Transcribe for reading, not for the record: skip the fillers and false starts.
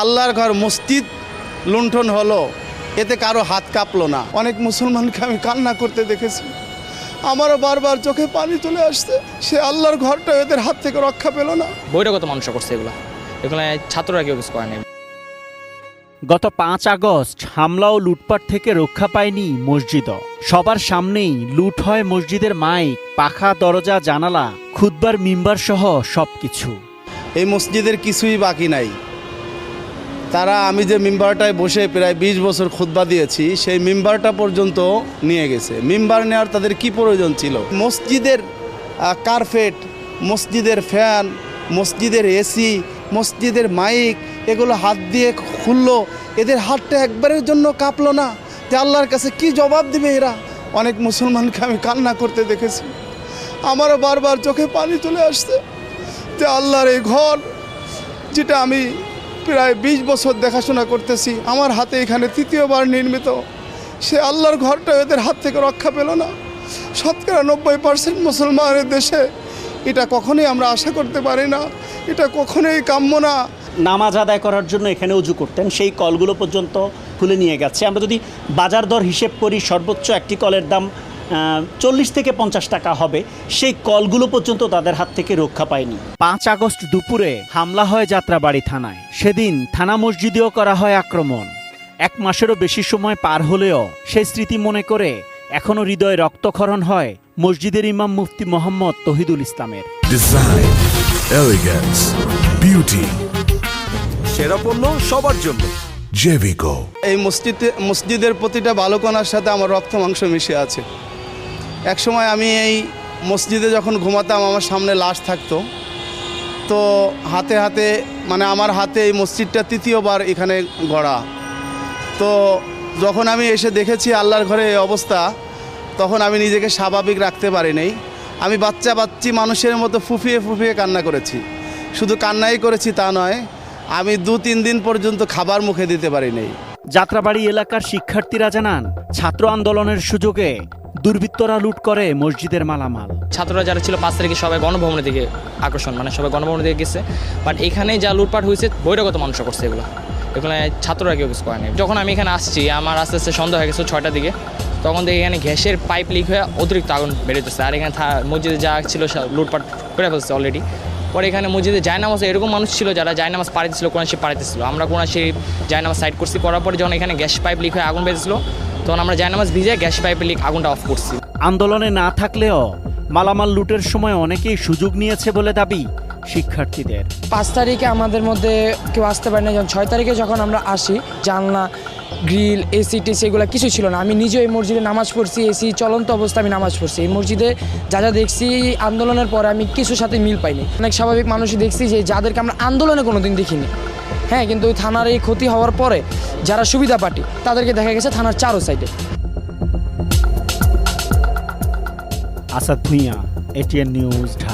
আল্লাহর ঘর মসজিদ লুণ্ঠন হলো, এতে কারো হাত কাঁপলো না। অনেক মুসলমানকে আমি কান্না করতে দেখেছি, আমারও বারবার চোখে পানি চলে আসছে। সে আল্লাহর ঘরটা এদের হাত থেকে রক্ষা পেল না। বহিরাগত মানুষ করছে এগুলো ছাত্ররা কেউ কিছু করেনি। গত ৫ আগস্ট হামলা ও লুটপাট থেকে রক্ষা পায়নি মসজিদও। সবার সামনেই লুট হয় মসজিদের মাইক, পাখা, দরজা, জানালা, খুতবার মিম্বার সহ সবকিছু। এই মসজিদের কিছুই বাকি নাই। তারা আমি যে মিম্বারটায় বসে প্রায় ২০ বছর খুতবা দিয়েছি, সেই মিম্বারটা পর্যন্ত নিয়ে গেছে। মিম্বার নেওয়ার তাদের কি প্রয়োজন ছিল? মসজিদের কার্পেট, মসজিদের ফ্যান, মসজিদের এসি, মসজিদের মাইক, এগুলো হাত দিয়ে খুললো। এদের হাতটা একবারের জন্য কাঁপলো না যে আল্লাহর কাছে কি জবাব দিবে এরা? অনেক মুসলমানকে আমি কান্না করতে দেখেছি, আমারও বারবার চোখে পানি চলে আসছে যে আল্লাহর এই ঘর, যেটা আমি প্রায় ২০ বছর দেখাশোনা করতেছি, আমার হাতে এখানে তৃতীয়বার নির্মিত, সে আল্লাহর ঘরটা এদের হাত থেকে রক্ষা পেল না। শতকরা ৯০% মুসলমানের দেশে এটা কখনোই আমরা আশা করতে পারি না, এটা কখনোই কাম্য না। নামাজ আদায় করার জন্য এখানে উজু করতেন, সেই কলগুলো পর্যন্ত খুলে নিয়ে গেছে। আমরা যদি বাজার দর হিসেব করি, সর্বোচ্চ একটি কলের দাম ৪০ থেকে ৫০ টাকা হবে। সেই কলগুলো পর্যন্ত তাদের হাত থেকে রক্ষা পায়নি। ৫ আগস্ট দুপুরে হামলা হয় যাত্রাবাড়ি থানায়। সেদিন থানা মসজিদেও করা হয় আক্রমণ। ১ মাসেরও বেশি সময় পার হলেও সেই স্মৃতি মনে করে এখনো হৃদয়ে রক্তক্ষরণ হয় মসজিদের ইমাম মুফতি মোহাম্মদ তহিদুল ইসলামের। ডিজাইন, এলিগেন্স, বিউটি, সেরা পণ্য সবার জন্য জেভিকো। এই মসজিদের প্রতিটা বালুকণার সাথে আমার রক্ত মাংস মিশে আছে। একসময় আমি এই মসজিদে যখন ঘুমাতাম, আমার সামনে লাশ থাকতো, তো হাতে হাতে মানে আমার হাতে এই মসজিদটা তৃতীয়বার এখানে গড়া। তো যখন আমি এসে দেখেছি আল্লাহর ঘরে এই অবস্থা, তখন আমি নিজেকে স্বাভাবিক রাখতে পারিনি। আমি বাচ্চি মানুষের মতো ফুফিয়ে ফুফিয়ে কান্না করেছি। শুধু কান্নাই করেছি তা নয়, আমি ২-৩ দিন পর্যন্ত খাবার মুখে দিতে পারিনি। যাত্রাবাড়ি এলাকার শিক্ষার্থীরা জানান, ছাত্র আন্দোলনের সুযোগে দুর্বৃত্তরা লুট করে মসজিদের মালামাল। ছাত্ররা যারা ছিল ৫ তারিখে সবাই গণভবনের দিকে আকর্ষণ, মানে সবাই গণভবনের দিকে গেছে। বাট এখানে যা লুটপাট হয়েছে বহিরাগত মানুষ করছে এগুলো ছাত্ররা কেউ কিছু করেনি। যখন আমি এখানে আসছি, আমার আস্তে আস্তে সন্ধ্যা হয়ে গেছে ৬টার দিকে, তখন দেখি এখানে গ্যাসের পাইপ লিক হয়ে অতিরিক্ত আগুন বেরোতেছে। আর এখানে মসজিদে যা ছিল লুটপাট করে ফেলছে অলরেডি। পরে এখানে মসজিদে জায়নামাজ, এরকম মানুষ ছিল যারা জায়নামাজ পাড়াইতেছিল, কোরআন শরীফ পাড়াইতেছিল। আমরা কোরআন শরীফ জায়নামাজ সাইড করছি, করার পরে যখন এখানে গ্যাস পাইপ লিক হয়ে আগুন বেরিয়েছিল, তখন আমরা জায়নামাজ ভিজে গ্যাস পাইপের লিক আগুনটা অফ করছি। আন্দোলনে না থাকলেও মালামাল লুটের সময় অনেকেই সুযোগ নিয়েছে বলে দাবি শিক্ষার্থীদের। ৫ তারিখে আমাদের মধ্যে কেউ আসতে পারে না, যখন ৬ তারিখে যখন আমরা আসি, জানলা, গ্রিল, এসি টেসি এগুলো কিছু ছিল না। আমি নিজেও এই মসজিদে নামাজ পড়ছি, এসি চলন্ত অবস্থায় আমি নামাজ পড়ছি। এই মসজিদে যা যা দেখছি আন্দোলনের পরে আমি কিছুর সাথে মিল পাইনি। অনেক স্বাভাবিক মানুষই দেখছি যে যাদেরকে আমরা আন্দোলনে কোনো দিন দেখিনি। হ্যাঁ, কিন্তু ওই থানার এই ক্ষতি হওয়ার পরে যারা সুবিধা পাটি তাদেরকে দেখা গেছে থানার চারো সাইডে। Asad Bhuiyan, ATN news, Dhaka.